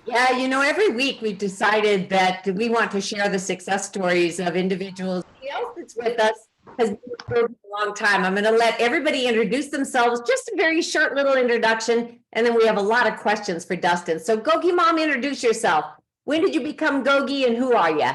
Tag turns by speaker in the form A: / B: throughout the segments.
A: Yeah, every week we've decided that we want to share the success stories of individuals. Somebody else that's with us has been with for a long time. I'm going to let everybody introduce themselves, just a very short little introduction, and then we have a lot of questions for Dustin. So GOGI Mom, introduce yourself. When did you become GOGI and who are you?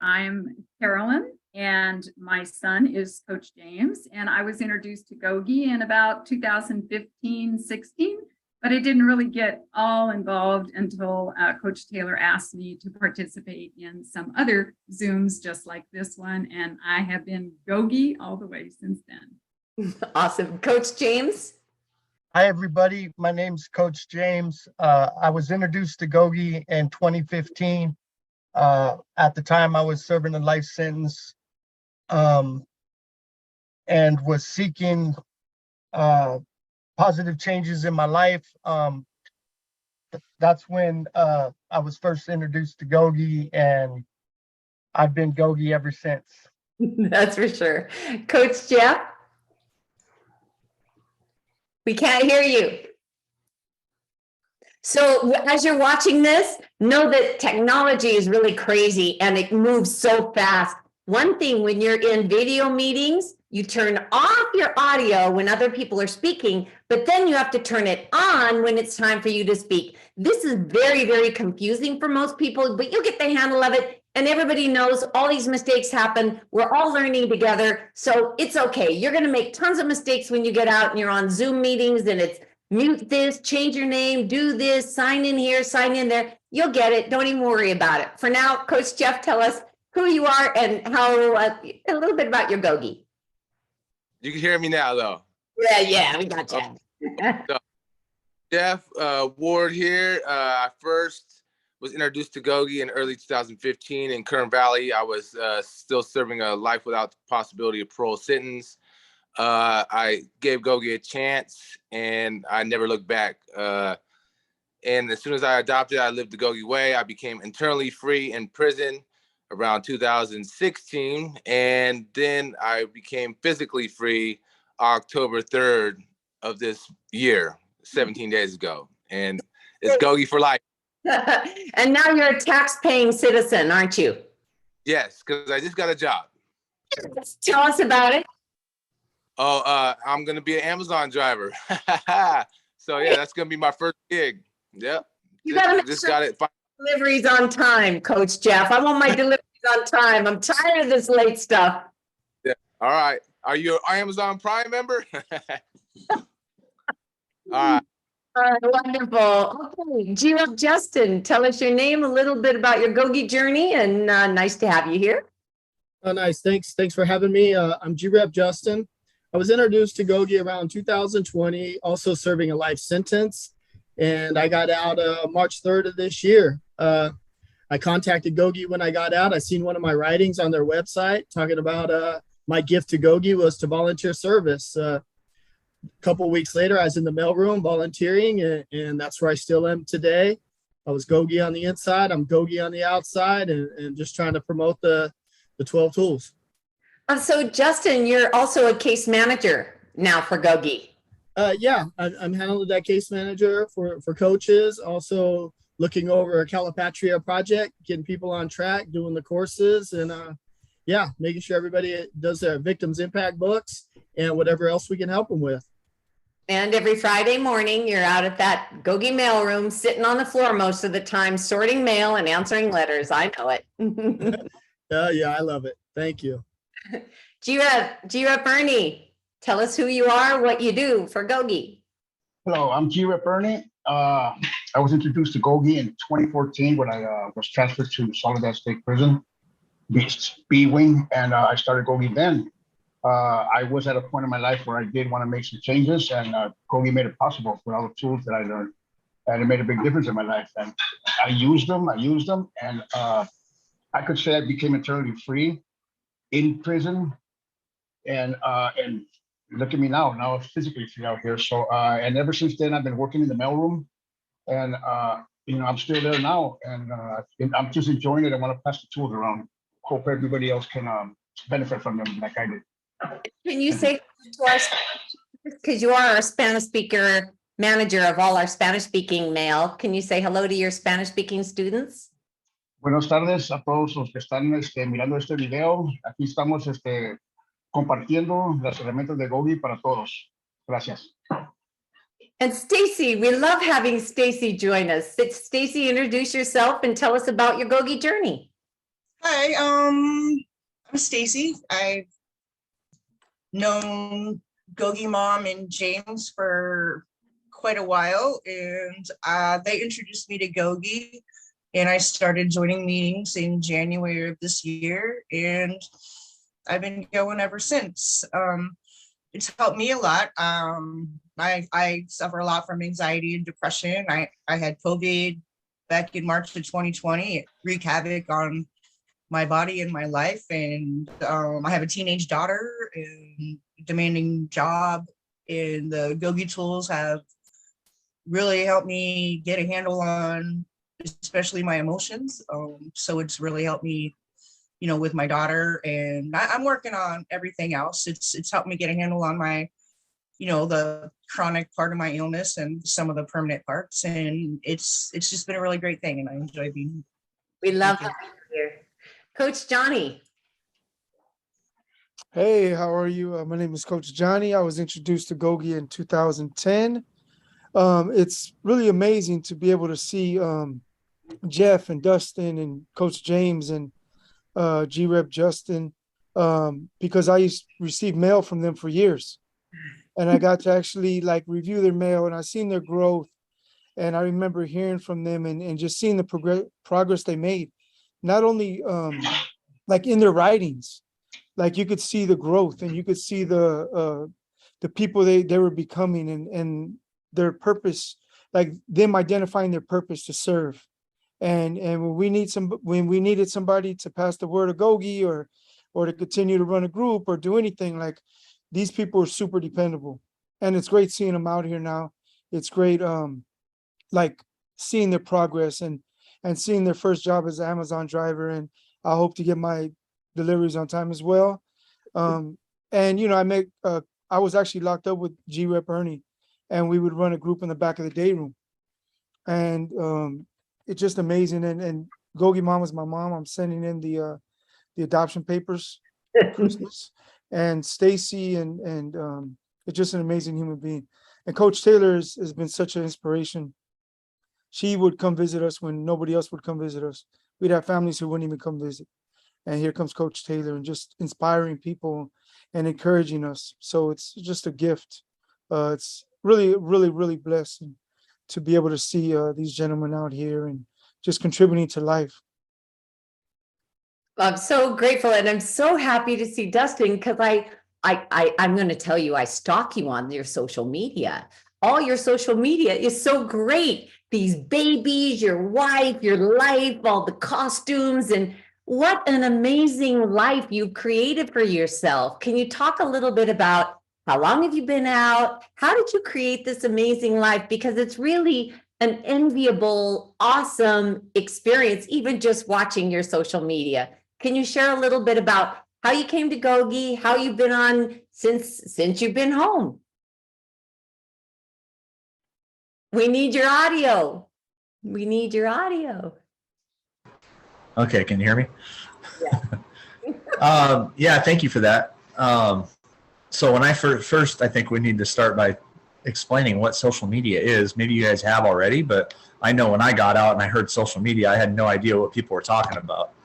B: I'm Carolyn, and my son is Coach James, and I was introduced to GOGI in about 2015-16. But I didn't really get all involved until Coach Taylor asked me to participate in some other Zooms just like this one. And I have been GOGI all the way since then.
A: Awesome. Coach James?
C: Hi, everybody. My name's Coach James. I was introduced to GOGI in 2015. At the time, I was serving a life sentence and was seeking positive changes in my life. That's when I was first introduced to GOGI, and I've been GOGI ever since.
A: That's for sure. Coach Jeff? We can't hear you. So as you're watching this, know that technology is really crazy and it moves so fast. One thing, when you're in video meetings, you turn off your audio when other people are speaking, but then you have to turn it on when it's time for you to speak. This is very, very confusing for most people, but you'll get the handle of it. And everybody knows all these mistakes happen. We're all learning together. So it's okay. You're going to make tons of mistakes when you get out and you're on Zoom meetings and it's mute this, change your name, do this, sign in here, sign in there. You'll get it. Don't even worry about it. For now, Coach Jeff, tell us who you are and how a little bit about your GOGI.
D: You can hear me now, though.
A: Yeah, we got you.
D: So, Jeff Ward here. I first was introduced to GOGI in early 2015 in Kern Valley. I was still serving a life without the possibility of parole sentence. I gave GOGI a chance, and I never looked back. And as soon as I adopted, I lived the GOGI way. I became internally free in prison around 2016, and then I became physically free October 3rd of this year, 17 days ago, and it's GOGI for life.
A: And now you're a tax-paying citizen, aren't you?
D: Yes, because I just got a job.
A: Tell us about it.
D: Oh, I'm gonna be an Amazon driver. So yeah, that's gonna be my first gig. Yep.
A: You gotta
D: just got it.
A: Deliveries on time, Coach Jeff. I want my deliveries on time. I'm tired of this late stuff.
D: Yeah. All right. Are you an Amazon Prime member? All right.
A: Wonderful. Okay, G-Rep Justin, tell us your name, a little bit about your GOGI journey, and nice to have you here.
E: Oh, nice. Thanks for having me. I'm G-Rep Justin. I was introduced to GOGI around 2020, also serving a life sentence, and I got out March 3rd of this year. I contacted GOGI when I got out. I seen one of my writings on their website talking about my gift to GOGI was to volunteer service. A couple of weeks later, I was in the mailroom volunteering, and that's where I still am today. I was GOGI on the inside. I'm GOGI on the outside, and just trying to promote the 12 tools.
A: So Justin, you're also a case manager now for GOGI.
E: Yeah, I'm handling that case manager for coaches, also looking over a Calipatria project, getting people on track, doing the courses, and yeah, making sure everybody does their victims impact books and whatever else we can help them with.
A: And every Friday morning, you're out at that GOGI mailroom, sitting on the floor most of the time, sorting mail and answering letters. I know it.
E: Yeah, I love it. Thank you.
A: G-Rep Ernie, tell us who you are, what you do for GOGI.
F: Hello, I'm G-Rep Ernie. I was introduced to GOGI in 2014 when I was transferred to Soledad State Prison, B Wing, and I started GOGI then. I was at a point in my life where I did want to make some changes, and GOGI made it possible with all the tools that I learned. And it made a big difference in my life. And I used them, and I could say I became internally free in prison. And look at me now. Now I'm physically free out here. So and ever since then, I've been working in the mailroom, and I'm still there now, and I'm just enjoying it. I want to pass the tools around. Hope everybody else can benefit from them like I did.
A: Can you say to our because you are our Spanish speaker manager of all our Spanish speaking male. Can you say hello to your Spanish speaking students?
F: Buenas tardes a todos los que están mirando este video. Aquí estamos compartiendo las herramientas de GOGI para todos. Gracias.
A: And Stacy, we love having Stacy join us. Stacy, introduce yourself and tell us about your GOGI journey.
G: Hi, I'm Stacy. I've known GOGI Mom and James for quite a while, and they introduced me to GOGI, and I started joining meetings in January of this year, and I've been going ever since. It's helped me a lot. I suffer a lot from anxiety and depression. I had COVID back in March of 2020. It wreaked havoc on my body and my life. And I have a teenage daughter and demanding job. And the GOGI tools have really helped me get a handle on, especially my emotions. So it's really helped me, you know, with my daughter, and I'm working on everything else. It's helped me get a handle on my, you know, the chronic part of my illness and some of the permanent parts. And it's just been a really great thing, and I enjoy being.
A: We love having you here. Coach Johnny.
H: Hey, how are you? My name is Coach Johnny. I was introduced to GOGI in 2010. It's really amazing to be able to see Jeff and Dustin and Coach James and G-Rep Justin, because I used to receive mail from them for years. And I got to actually like review their mail, and I seen their growth. And I remember hearing from them and just seeing the progress they made. Not only like in their writings, like you could see the growth, and you could see the people they were becoming, and their purpose, like them identifying their purpose to serve. And when we needed somebody to pass the word of GOGI or to continue to run a group or do anything, like these people are super dependable. And it's great seeing them out here now. It's great like seeing their progress and seeing their first job as an Amazon driver. And I hope to get my deliveries on time as well. And you know, I was actually locked up with G-Rep Ernie, and we would run a group in the back of the day room. And it's just amazing. And GOGI Mom is my mom. I'm sending in the adoption papers for Christmas. And Stacy and it's just an amazing human being. And Coach Taylor has been such an inspiration. She would come visit us when nobody else would come visit us. We'd have families who wouldn't even come visit. And here comes Coach Taylor, and just inspiring people and encouraging us. So it's just a gift. It's really, really, really blessing to be able to see these gentlemen out here and just contributing to life.
A: I'm so grateful, and I'm so happy to see Dustin, because I'm going to tell you, I stalk you on your social media. All your social media is so great. These babies, your wife, your life, all the costumes, and what an amazing life you've created for yourself. Can you talk a little bit about how long have you been out? How did you create this amazing life? Because it's really an enviable, awesome experience, even just watching your social media. Can you share a little bit about how you came to GOGI, how you've been on since you've been home? We need your audio. We need your audio.
I: Okay, can you hear me? Yeah. Yeah, thank you for that. So when I first, I think we need to start by explaining what social media is. Maybe you guys have already, but I know when I got out and I heard social media, I had no idea what people were talking about.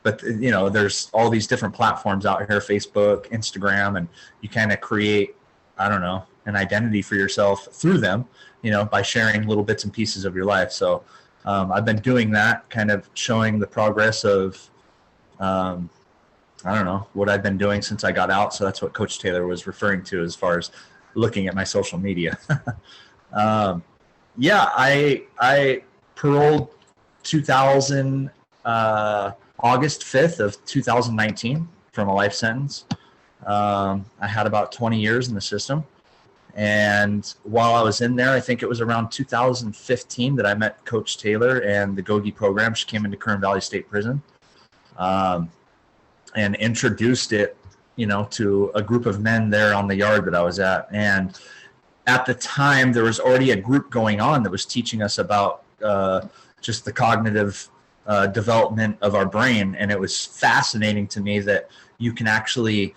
I: But you know, there's all these different platforms out here, Facebook, Instagram, and you kind of create, I don't know, an identity for yourself through them, you know, by sharing little bits and pieces of your life. So I've been doing that, kind of showing the progress of, I don't know, what I've been doing since I got out. So that's what Coach Taylor was referring to as far as looking at my social media. Yeah, I paroled 2000, August 5th of 2019 from a life sentence. I had about 20 years in the system. And while I was in there, I think it was around 2015 that I met Coach Taylor and the GOGI program. She came into Kern Valley State Prison and introduced it to a group of men there on the yard that I was at. And at the time, there was already a group going on that was teaching us about just the cognitive development of our brain. And it was fascinating to me that you can actually,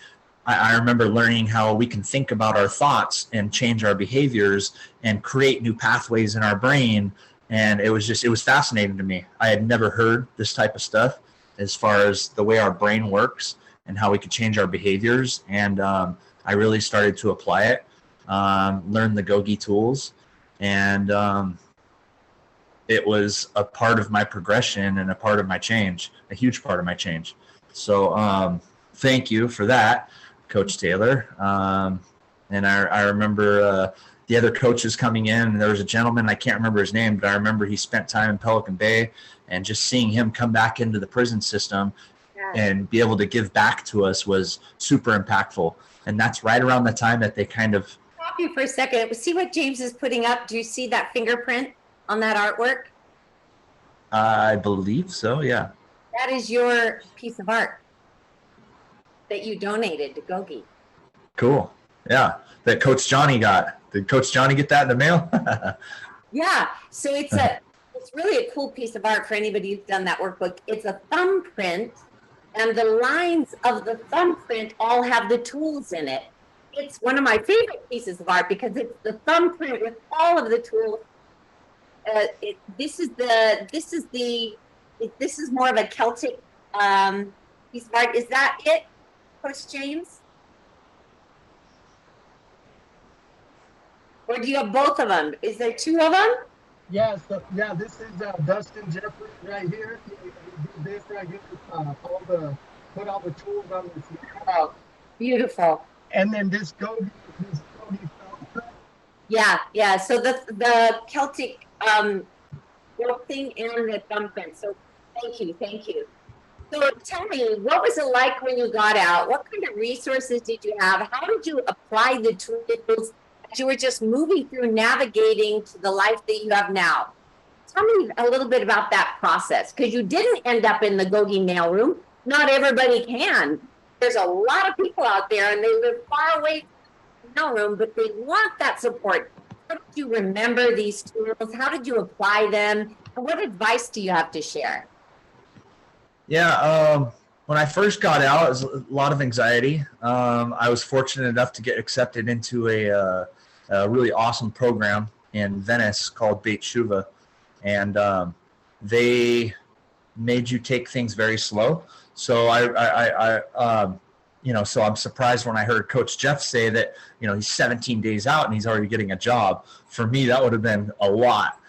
I: I remember learning how we can think about our thoughts and change our behaviors and create new pathways in our brain. And it was fascinating to me. I had never heard this type of stuff as far as the way our brain works and how we could change our behaviors. And I really started to apply it, learn the GOGI tools, and it was a part of my progression and a part of my change, a huge part of my change. So thank you for that, Coach Taylor. And I remember the other coaches coming in, and there was a gentleman, I can't remember his name, but I remember he spent time in Pelican Bay, and just seeing him come back into the prison system and be able to give back to us was super impactful. And that's right around the time that they kind of...
A: Stop you for a second. See what James is putting up? Do you see that fingerprint on that artwork?
I: I believe so, yeah.
A: That is your piece of art that you donated to GOGI.
I: Cool. Yeah, that Coach Johnny got. Did Coach Johnny get that in the mail?
A: Yeah, so it's really a cool piece of art for anybody who's done that workbook. It's a thumbprint, and the lines of the thumbprint all have the tools in it. It's one of my favorite pieces of art because it's the thumbprint with all of the tools. This is more of a Celtic piece of art. Is that it, Coach James? Or do you have both of them? Is there two of them?
C: Yeah, so yeah, this is Dustin Jeffrey right here. He did this right here. Put all the tools on this.
A: Oh, beautiful.
C: And then this GOGI thumbprint.
A: Yeah. So the Celtic thing and the thumbprint. So thank you. So tell me, what was it like when you got out? What kind of resources did you have? How did you apply the tools as you were just moving through navigating to the life that you have now? Tell me a little bit about that process, because you didn't end up in the GOGI mailroom. Not everybody can. There's a lot of people out there and they live far away from the mailroom, but they want that support. How did you remember these tools? How did you apply them? And what advice do you have to share?
I: Yeah, when I first got out, it was a lot of anxiety. I was fortunate enough to get accepted into a really awesome program in Venice called Beit Shuva, and they made you take things very slow. So so I'm surprised when I heard Coach Jeff say that, he's 17 days out and he's already getting a job. For me, that would have been a lot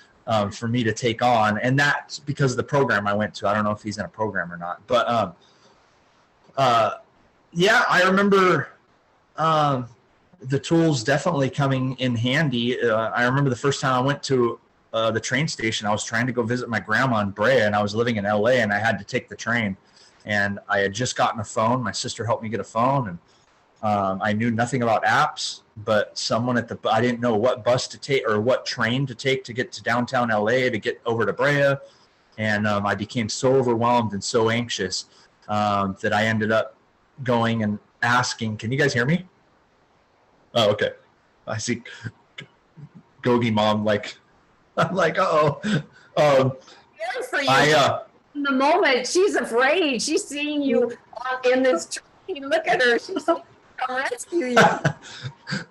I: for me to take on. And that's because of the program I went to. I don't know if he's in a program or not, but I remember the tools definitely coming in handy. I remember the first time I went to the train station, I was trying to go visit my grandma in Brea, and I was living in LA, and I had to take the train. And I had just gotten a phone. My sister helped me get a phone, and I knew nothing about apps, but someone I didn't know what bus to take or what train to take to get to downtown LA to get over to Brea. And I became so overwhelmed and so anxious that I ended up going and asking, can you guys hear me? Oh, okay. I see GOGI Mom, I'm like, uh-oh.
A: For you. In the moment, she's afraid. She's seeing you in this train. Look at her. She's going to rescue you.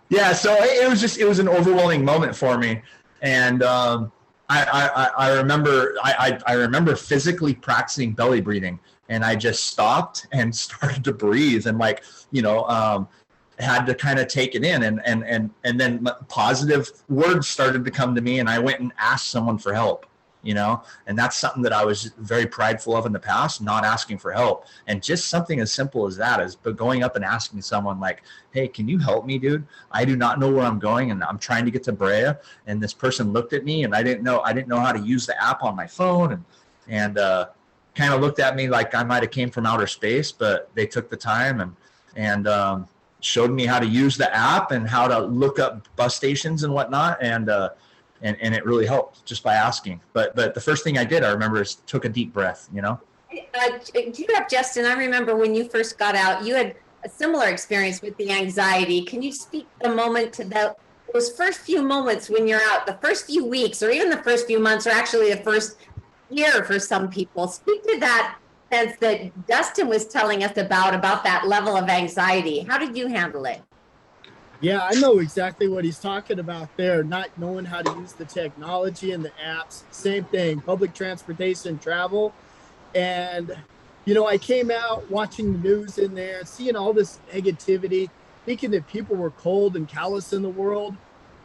I: Yeah, so it was an overwhelming moment for me. And I remember physically practicing belly breathing, and I just stopped and started to breathe and had to kind of take it in, and then positive words started to come to me, and I went and asked someone for help. And that's something that I was very prideful of in the past, not asking for help. And just something as simple as that is going up and asking someone like, hey, can you help me, dude? I do not know where I'm going, and I'm trying to get to Brea. And this person looked at me, and I didn't know how to use the app on my phone, and kind of looked at me like I might have came from outer space, but they took the time and showed me how to use the app and how to look up bus stations and whatnot. And it really helped just by asking. But the first thing I did, I remember, is took a deep breath,
A: Do you have, Justin, I remember when you first got out, you had a similar experience with the anxiety. Can you speak a moment to those first few moments when you're out, the first few weeks, or even the first few months, or actually the first year for some people? Speak to that sense that Dustin was telling us about that level of anxiety. How did you handle it?
E: Yeah, I know exactly what he's talking about there, not knowing how to use the technology and the apps. Same thing, public transportation, travel. And, I came out watching the news in there, seeing all this negativity, thinking that people were cold and callous in the world,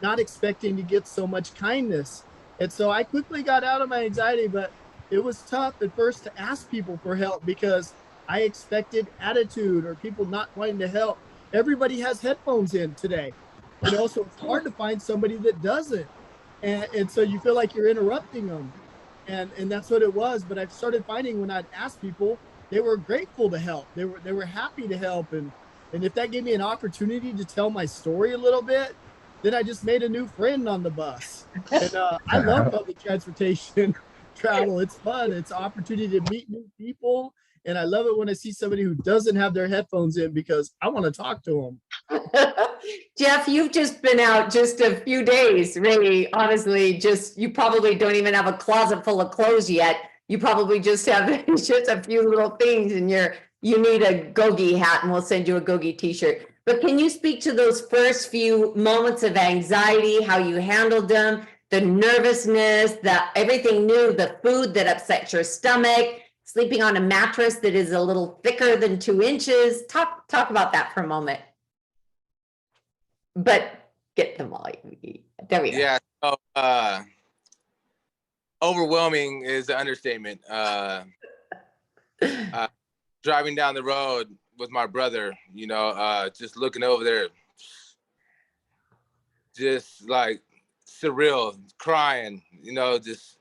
E: not expecting to get so much kindness. And so I quickly got out of my anxiety, but it was tough at first to ask people for help because I expected attitude or people not wanting to help. Everybody has headphones in today, so it's hard to find somebody that doesn't. And so you feel like you're interrupting them. And that's what it was. But I've started finding when I'd ask people, they were grateful to help. They were happy to help. And if that gave me an opportunity to tell my story a little bit, then I just made a new friend on the bus. And I love public transportation travel. It's fun. It's an opportunity to meet new people. And I love it when I see somebody who doesn't have their headphones in because I want to talk to them.
A: Jeff, you've just been out just a few days, really, honestly, you probably don't even have a closet full of clothes yet. You probably just have just a few little things and you need a GOGI hat and we'll send you a GOGI t-shirt. But can you speak to those first few moments of anxiety, how you handled them, the nervousness, everything new, the food that upsets your stomach, sleeping on a mattress that is a little thicker than 2 inches? Talk about that for a moment. But get them all. There we go.
D: Yeah. So, overwhelming is an understatement. Driving down the road with my brother, just looking over there, just like surreal, crying, just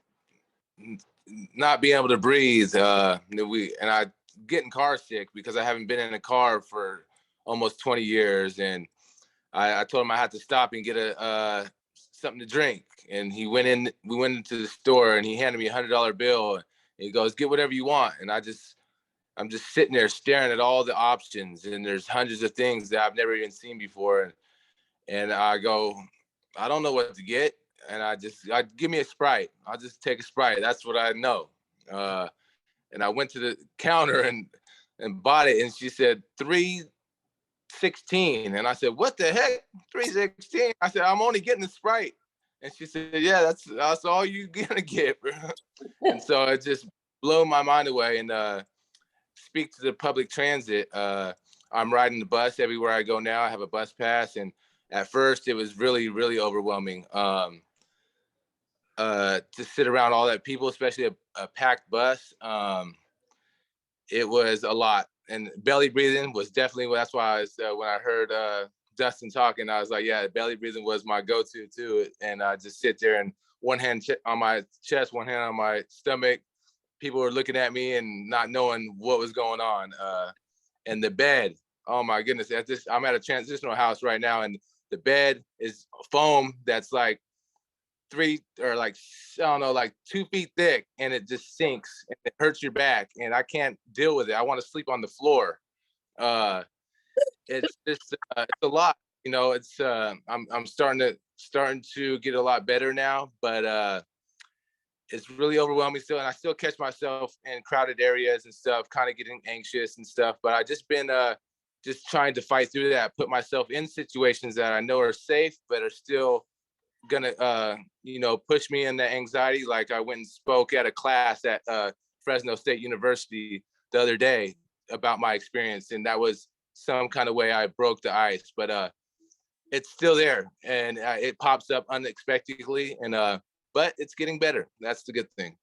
D: not being able to breathe. And I getting car sick because I haven't been in a car for almost 20 years. And I told him I had to stop and get something to drink. And we went into the store and he handed me $100 bill. And he goes, "Get whatever you want." And I'm just sitting there staring at all the options. And there's hundreds of things that I've never even seen before. And I go, "I don't know what to get." And I give me a Sprite. I'll just take a Sprite. That's what I know. And I went to the counter and bought it. And she said, $3.16. And I said, "What the heck? $3.16?" I said, "I'm only getting the Sprite." And she said, "Yeah, that's all you gonna get, bro." And so it just blew my mind away. And speak to the public transit. I'm riding the bus everywhere I go now. I have a bus pass. And at first it was really, really overwhelming. To sit around all that people, especially a packed bus. It was a lot. And belly breathing was definitely, that's why when I heard Dustin talking, I was like, yeah, belly breathing was my go-to too. And I just sit there and one hand on my chest, one hand on my stomach. People were looking at me and not knowing what was going on. And the bed, oh my goodness. I'm at a transitional house right now, and the bed is foam that's like 2 feet thick, and it just sinks and it hurts your back, and I can't deal with it. I want to sleep on the floor. It's just it's a lot, it's I'm starting to get a lot better now, but it's really overwhelming still, and I still catch myself in crowded areas and stuff, kind of getting anxious and stuff. But I just been just trying to fight through that, put myself in situations that I know are safe but are still gonna push me in the anxiety. Like I went and spoke at a class at Fresno State University the other day about my experience, and that was some kind of way I broke the ice. But it's still there, and it pops up unexpectedly, and but it's getting better. That's the good thing.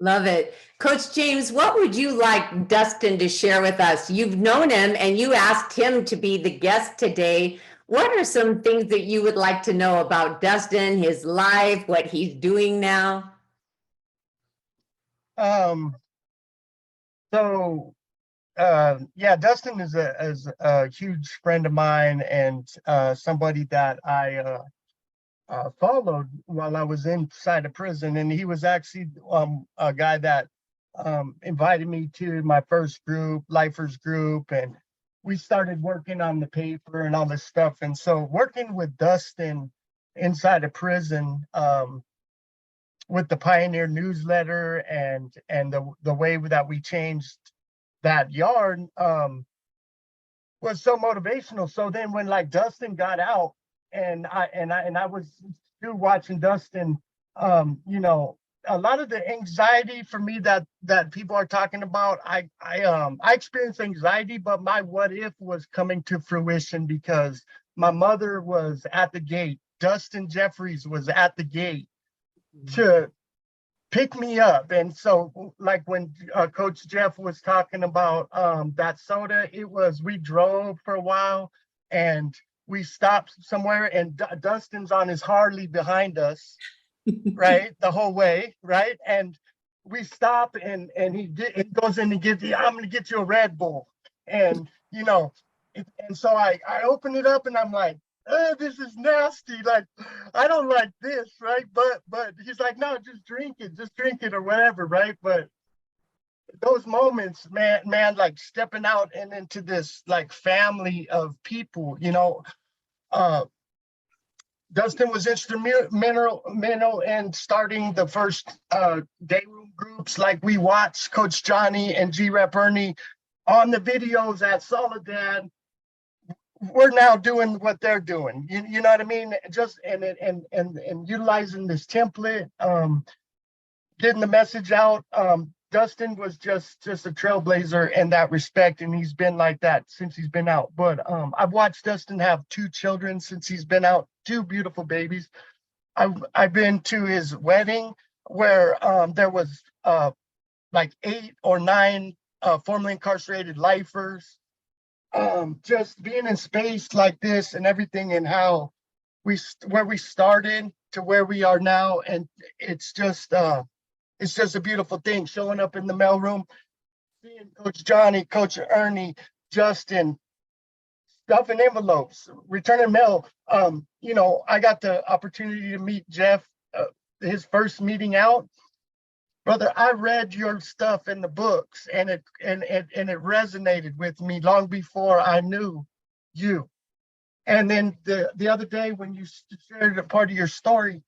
A: Love it. Coach James, what would you like Dustin to share with us? You've known him and you asked him to be the guest today. What are some things that you would like to know about Dustin, his life, what he's doing now?
C: Yeah, Dustin is a huge friend of mine, and somebody that I followed while I was inside of prison. And he was actually a guy that invited me to my first group, Lifers group, and we started working on the paper and all this stuff. And so working with Dustin inside a prison, with the Pioneer newsletter and the way that we changed that yard, was so motivational. So then when like Dustin got out and I was still watching Dustin, you know, a lot of the anxiety for me that people are talking about, I experienced anxiety, but my what if was coming to fruition because my mother was at the gate. Dustin Jeffries was at the gate to pick me up. And so like when Coach Jeff was talking about that soda, it was, we drove for a while and we stopped somewhere and Dustin's on his Harley behind us, right? The whole way, right? And we stop and he goes in and gives the, I'm gonna get you a Red Bull. And, you know, and so I open it up and I'm like, this is nasty. Like, I don't like this, right? But he's like, no, just drink it or whatever, right? But those moments, man, like stepping out and into this like family of people, you know, Dustin was instrumental in starting the first day room groups. Like we watched Coach Johnny and G-Rep Ernie on the videos at Soledad. We're now doing what they're doing. You know what I mean? Just and utilizing this template, getting the message out. Dustin was just a trailblazer in that respect, and he's been like that since he's been out. But I've watched Dustin have 2 children since he's been out, 2 beautiful babies. I've been to his wedding where there was like 8 or 9 formerly incarcerated lifers. Just being in space like this and everything, and how where we started to where we are now, and it's just a beautiful thing. Showing up in the mailroom, seeing Coach Johnny, Coach Ernie, Justin, stuffing envelopes, returning mail. You know, I got the opportunity to meet Jeff, his first meeting out. Brother, I read your stuff in the books, and it resonated with me long before I knew you. And then the other day when you shared a part of your story,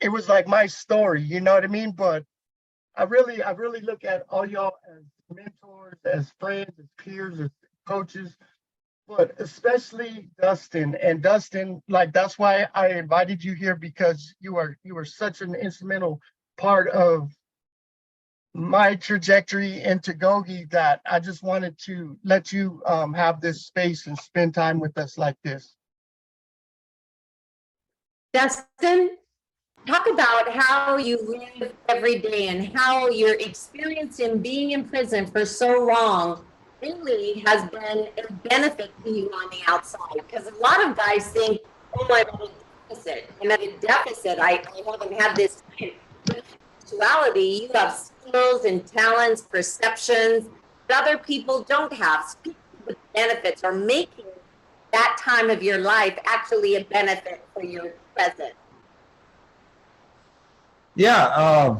C: it was like my story, you know what I mean? But I really look at all y'all as mentors, as friends, as peers, as coaches, but especially Dustin. And Dustin, like that's why I invited you here, because you are such an instrumental part of my trajectory into GOGI, that I just wanted to let you have this space and spend time with us like this.
A: Dustin, talk about how you live every day and how your experience in being in prison for so long really has been a benefit to you on the outside. Because a lot of guys think, oh, I'm at a deficit. I'm at a deficit. I haven't had this time. But in actuality, you have skills and talents, perceptions that other people don't have. Speaking of benefits or making that time of your life actually a benefit for your present.
I: Yeah,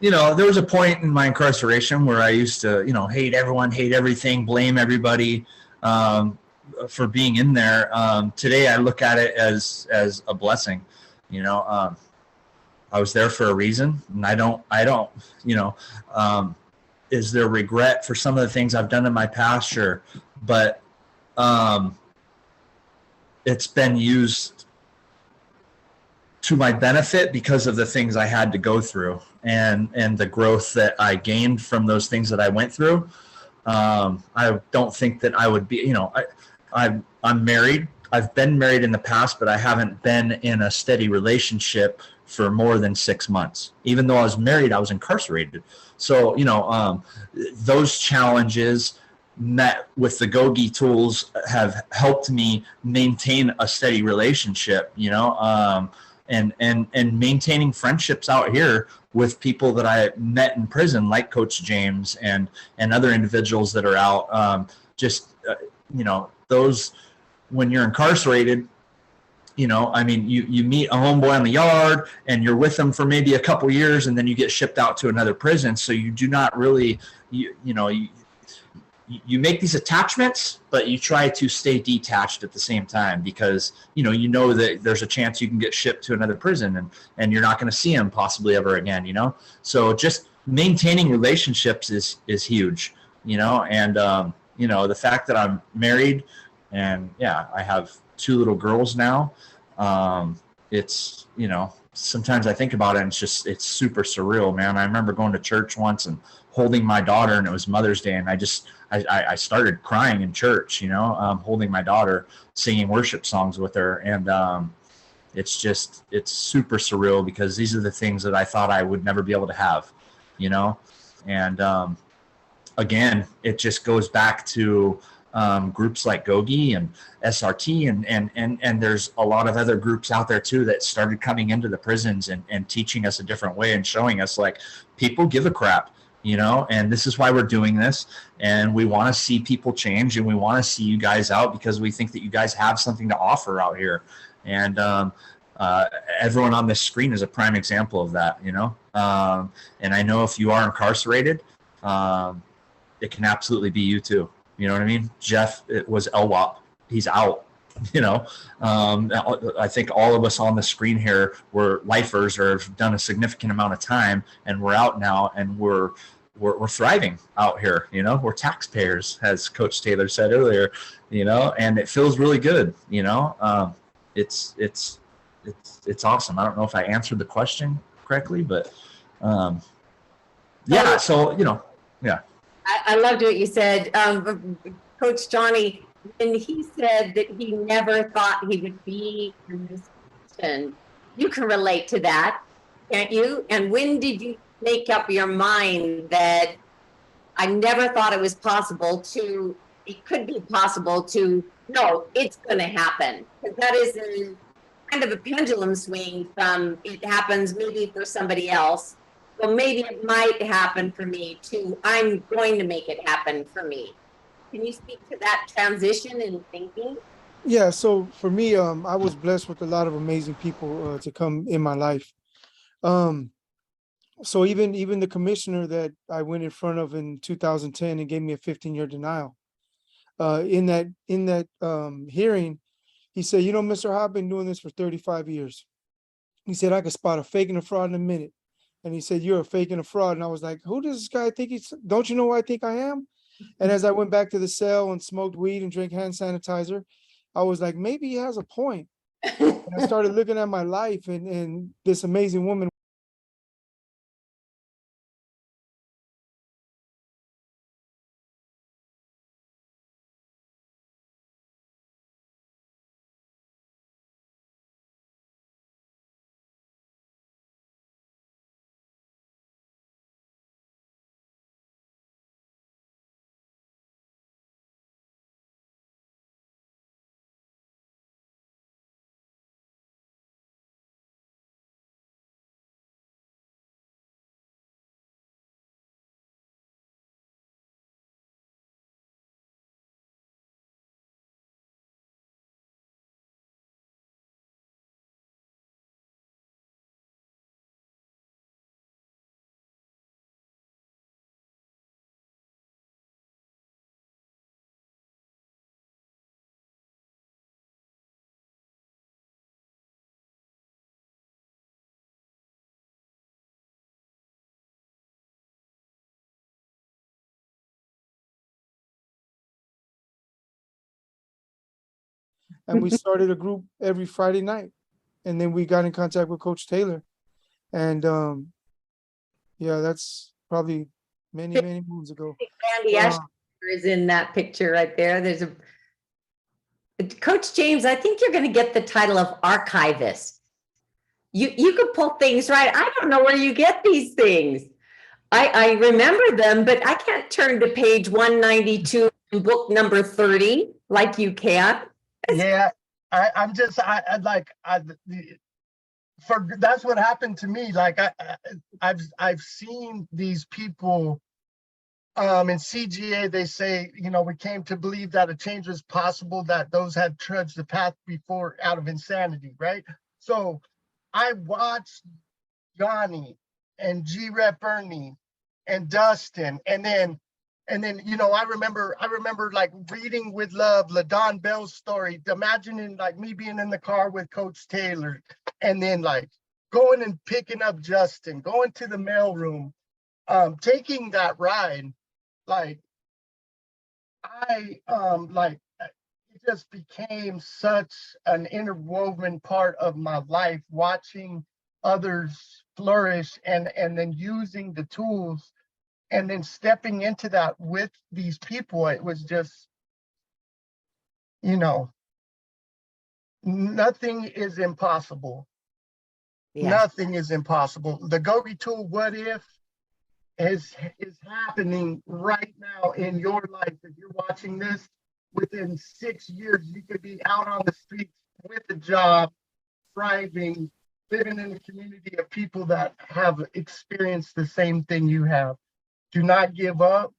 I: you know, there was a point in my incarceration where I used to, you know, hate everyone, hate everything, blame everybody for being in there. Today, I look at it as a blessing. You know, I was there for a reason, and I don't, you know, is there regret for some of the things I've done in my past? Sure, but it's been used to my benefit because of the things I had to go through and the growth that I gained from those things that I went through. I don't think that I would be, you know, I'm married. I've been married in the past, but I haven't been in a steady relationship for more than 6 months. Even though I was married, I was incarcerated. So, you know, those challenges met with the GOGI tools have helped me maintain a steady relationship, you know, and maintaining friendships out here with people that I met in prison, like Coach James and other individuals that are out. You know, those, when you're incarcerated, you know, I mean, you meet a homeboy on the yard and you're with them for maybe a couple years, and then you get shipped out to another prison. So you do not really, you know, you make these attachments, but you try to stay detached at the same time, because you know that there's a chance you can get shipped to another prison, and you're not going to see them possibly ever again. So just maintaining relationships is huge. And the fact that I'm married, and I have 2 little girls now. It's sometimes I think about it, and it's super surreal, man. I remember going to church once and holding my daughter, and it was Mother's Day, and I started crying in church, holding my daughter, singing worship songs with her. And it's super surreal, because these are the things that I thought I would never be able to have, and again, it just goes back to groups like GOGI and SRT, and there's a lot of other groups out there too that started coming into the prisons and teaching us a different way, and showing us like people give a crap, and this is why we're doing this, and we want to see people change, and we want to see you guys out, because we think that you guys have something to offer out here. And everyone on this screen is a prime example of that, and I know if you are incarcerated, it can absolutely be you too. You know what I mean? Jeff, it was LWAP. He's out. I think all of us on the screen here were lifers, or have done a significant amount of time, and we're out now, and we're thriving out here. We're taxpayers, as Coach Taylor said earlier. And it feels really good. It's awesome. I don't know if I answered the question correctly, but yeah. So yeah.
A: I loved what you said, Coach Johnny, when he said that he never thought he would be in this position. You can relate to that, can't you? And when did you make up your mind that I never thought it was possible to, it could be possible to, no, it's going to happen? Because that is kind of a pendulum swing from it happens maybe for somebody else. Well, maybe it might happen for me too. I'm going to make it happen for me. Can you speak to that transition in thinking?
H: Yeah, so for me, I was blessed with a lot of amazing people to come in my life. So even the commissioner that I went in front of in 2010 and gave me a 15-year denial, in that hearing, he said, Mr. Hart, I've been doing this for 35 years. He said, I could spot a fake and a fraud in a minute. And he said, you're a fake and a fraud. And I was like, who does this guy think he's, don't you know who I think I am? And as I went back to the cell and smoked weed and drank hand sanitizer, I was like, maybe he has a point. And I started looking at my life, and this amazing woman. And we started a group every Friday night. And then we got in contact with Coach Taylor. And yeah, that's probably many, many moons ago.
A: Randy Ashton is in that picture right there. There's a Coach James, I think you're going to get the title of archivist. You could pull things right. I don't know where you get these things. I remember them, but I can't turn to page 192 in book number 30 like you can.
C: Yeah, that's what happened to me. Like I've seen these people in CGA. They say, we came to believe that a change was possible, that those had trudged the path before out of insanity, right? So I watched Johnny and G-Rep Ernie and Dustin, and then And then, you know, I remember like reading with love, LaDon Bell's story, imagining like me being in the car with Coach Taylor, and then like going and picking up Justin, going to the mailroom, taking that ride. Like it just became such an interwoven part of my life, watching others flourish and then using the tools and then stepping into that with these people. It was just, you know, nothing is impossible.
A: Yeah.
C: Nothing is impossible. The GOGI tool, what if, is happening right now in your life. If you're watching this, within 6 years, you could be out on the streets with a job, thriving, living in a community of people that have experienced the same thing you have. Do not give up.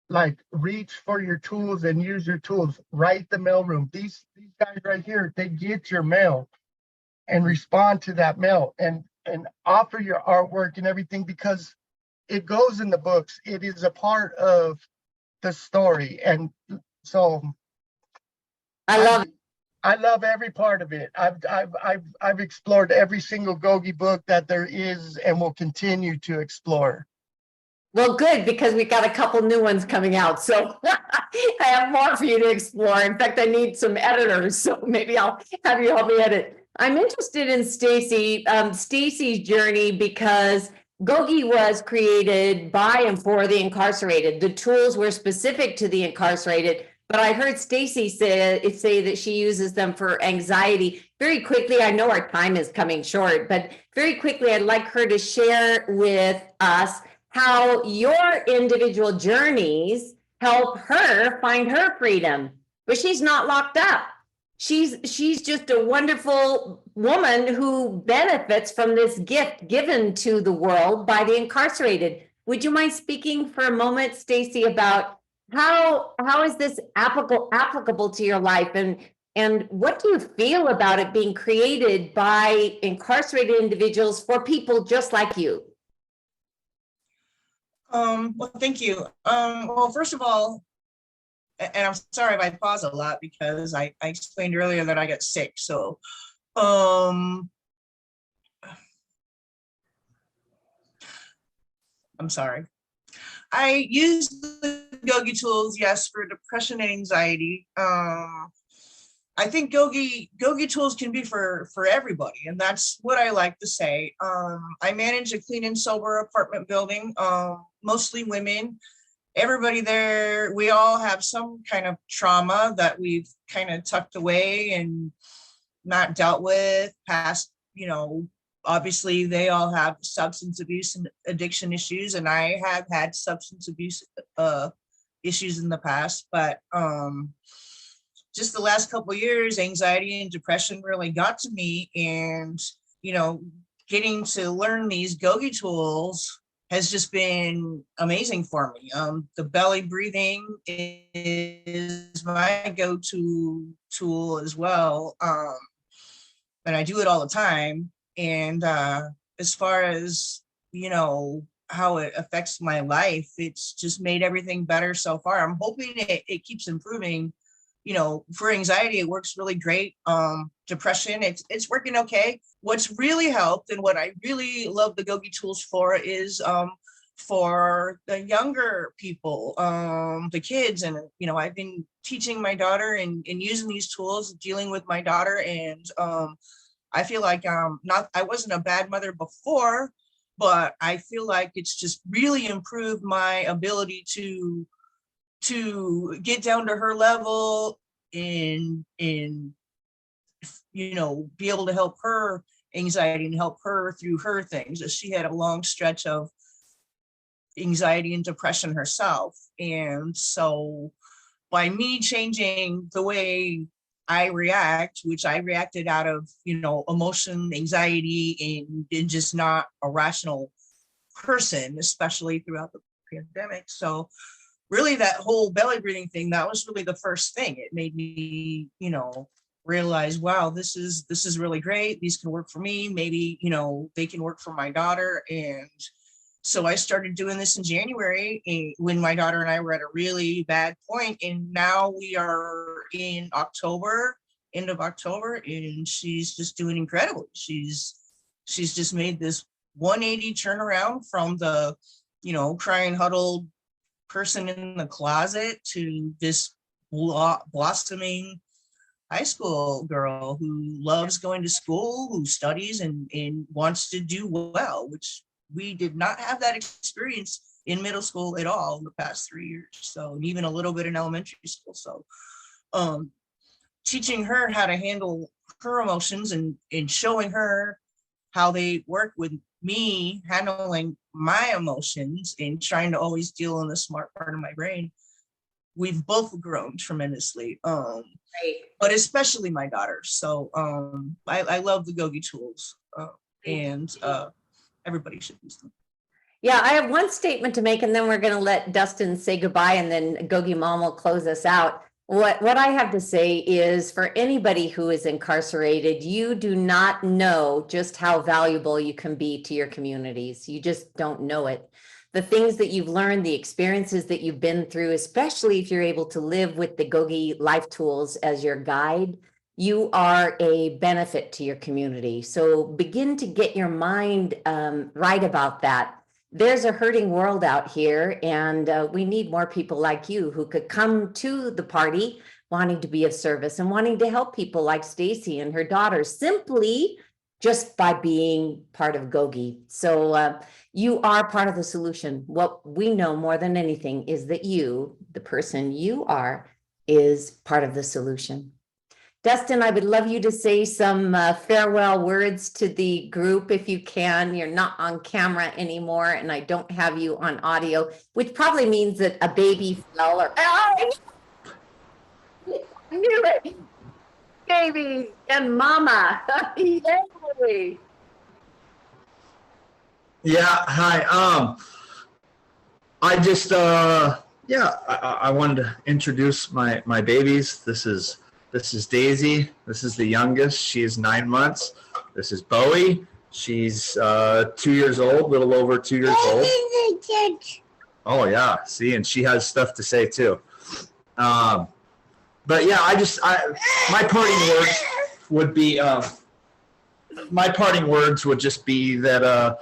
C: Like, reach for your tools and use your tools. Write the mailroom. These guys right here, they get your mail and respond to that mail and offer your artwork and everything, because it goes in the books. It is a part of the story. And so
A: I
C: love every part of it. I've explored every single GOGI book that there is and will continue to explore.
A: Well, good, because we got a couple new ones coming out. So I have more for you to explore. In fact, I need some editors, so maybe I'll have you help me edit. I'm interested in Stacy's journey, because GOGI was created by and for the incarcerated. The tools were specific to the incarcerated, but I heard Stacy say that she uses them for anxiety. Very quickly, I know our time is coming short, but very quickly, I'd like her to share with us how your individual journeys help her find her freedom. But she's not locked up. She's just a wonderful woman who benefits from this gift given to the world by the incarcerated. Would you mind speaking for a moment, Stacy, about how is this applicable to your life, and what do you feel about it being created by incarcerated individuals for people just like you?
G: Well, thank you. Well, first of all, and I'm sorry if I pause a lot because I explained earlier that I got sick. So, I'm sorry. I use the GOGI tools, yes, for depression and anxiety. I think GOGI tools can be for everybody, and that's what I like to say. I manage a clean and sober apartment building, mostly women. Everybody there, we all have some kind of trauma that we've kind of tucked away and not dealt with past, you know. Obviously they all have substance abuse and addiction issues, and I have had substance abuse issues in the past, but just the last couple of years, anxiety and depression really got to me, and, you know, getting to learn these GOGI tools has just been amazing for me. The belly breathing is my go-to tool as well. And I do it all the time. And as far as, you know, how it affects my life, it's just made everything better so far. I'm hoping it keeps improving. You know, for anxiety, it works really great. Depression, it's working okay. What's really helped and what I really love the GOGI tools for is for the younger people, the kids. And, you know, I've been teaching my daughter and using these tools, dealing with my daughter. And I feel like I wasn't a bad mother before, but I feel like it's just really improved my ability to get down to her level and you know, be able to help her anxiety and help her through her things. She had a long stretch of anxiety and depression herself. And so by me changing the way I react, which I reacted out of, you know, emotion, anxiety, and just not a rational person, especially throughout the pandemic. So really that whole belly breathing thing, that was really the first thing. It made me, you know, realize, wow, this is really great. These can work for me. Maybe, you know, they can work for my daughter. And So I started doing this in January when my daughter and I were at a really bad point, and now we are in October, end of October, and she's just doing incredibly. She's just made this 180 turnaround from the, crying huddled person in the closet to this blossoming high school girl who loves going to school, who studies and wants to do well, which we did not have that experience in middle school at all in the past 3 years. So, and even a little bit in elementary school. So, teaching her how to handle her emotions and showing her how they work with me handling my emotions and trying to always deal in the smart part of my brain. We've both grown tremendously, but especially my daughter. So I love the GOGI tools, and everybody should use them.
A: Yeah, I have one statement to make, and then we're going to let Dustin say goodbye, and then GOGI Mom will close us out. What I have to say is, for anybody who is incarcerated, you do not know just how valuable you can be to your communities. You just don't know it. The things that you've learned, the experiences that you've been through, especially if you're able to live with the GOGI Life Tools as your guide, you are a benefit to your community. So begin to get your mind right about that. There's a hurting world out here, and we need more people like you who could come to the party wanting to be of service and wanting to help people like Stacy and her daughter simply just by being part of GOGI. So you are part of the solution. What we know more than anything is that you, the person you are, is part of the solution. Dustin, I would love you to say some farewell words to the group if you can. You're not on camera anymore, and I don't have you on audio, which probably means that a baby fell or I knew it. Baby and mama. Yay.
I: Yeah, hi. I just I wanted to introduce my babies. This is Daisy. This is the youngest. She's 9 months. This is Bowie. She's 2 years old, little over 2 years old. Oh yeah, see, and she has stuff to say too. But yeah, my parting words would just be that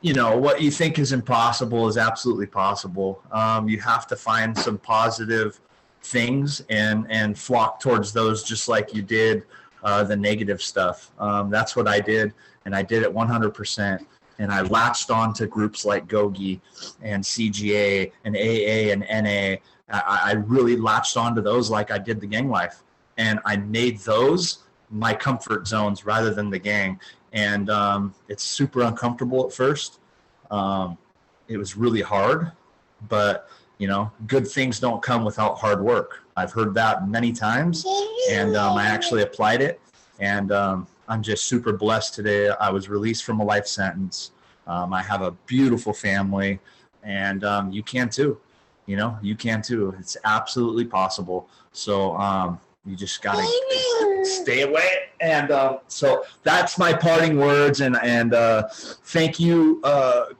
I: what you think is impossible is absolutely possible. You have to find some positive things and flock towards those, just like you did the negative stuff. That's what I did, and I did it 100%. And I latched on to groups like GOGI and CGA and AA and NA. I really latched onto those like I did the gang life, and I made those my comfort zones rather than the gang. And it's super uncomfortable at first. It was really hard, but good things don't come without hard work. I've heard that many times, and I actually applied it, and I'm just super blessed today. I was released from a life sentence. I have a beautiful family, and you can too. You can too. It's absolutely possible. So you just gotta stay away. And so that's my parting words. And thank you,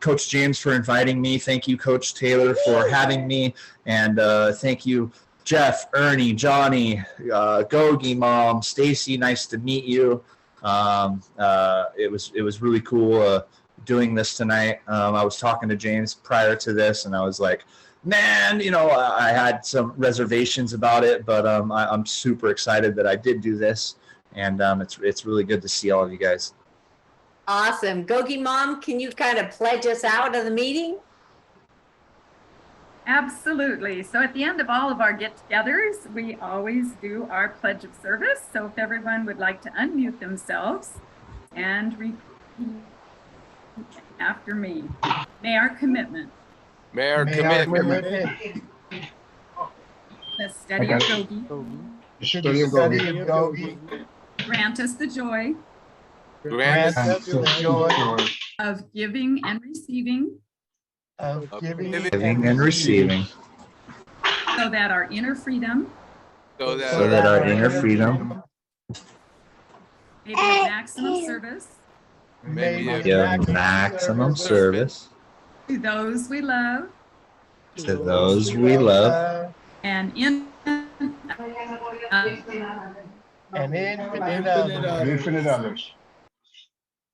I: Coach James, for inviting me. Thank you, Coach Taylor, for having me. And thank you, Jeff, Ernie, Johnny, GOGI Mom, Stacy. Nice to meet you. It was really cool doing this tonight. I was talking to James prior to this, and I was like, man, I had some reservations about it, but I'm super excited that I did do this, and it's really good to see all of you guys.
A: Awesome. GOGI Mom, can you kind of pledge us out of the meeting?
B: Absolutely. So at the end of all of our get-togethers, we always do our pledge of service. So if everyone would like to unmute themselves and repeat after me. May our commitment.
D: May our commitment.
B: The study of GOGI.
F: Study of GOGI.
B: Grant us the joy.
D: Grant us
C: the joy
B: of giving and receiving.
C: of giving
I: and receiving.
B: So that our inner freedom.
D: So
I: that our inner freedom
B: may be of maximum service.
D: may be
I: give maximum service
B: to those we love,
I: To those we love.
B: and in
C: And infinite
E: Infinite
C: others.
F: Infinite others.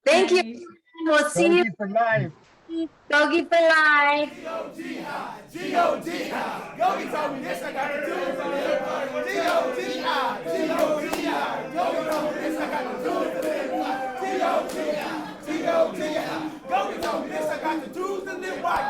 A: Thank you. We'll see you.
C: GOGI for life.
A: GOGI for life.
J: G-O-G-I. Gogi told me this, I got to do it for everybody. G-O-G-I. G-O-G-I. Gogi told me this, I got to do it for everybody. G-O-G-I. G-O-G-I. Gogi told me this, I got to do it for everybody.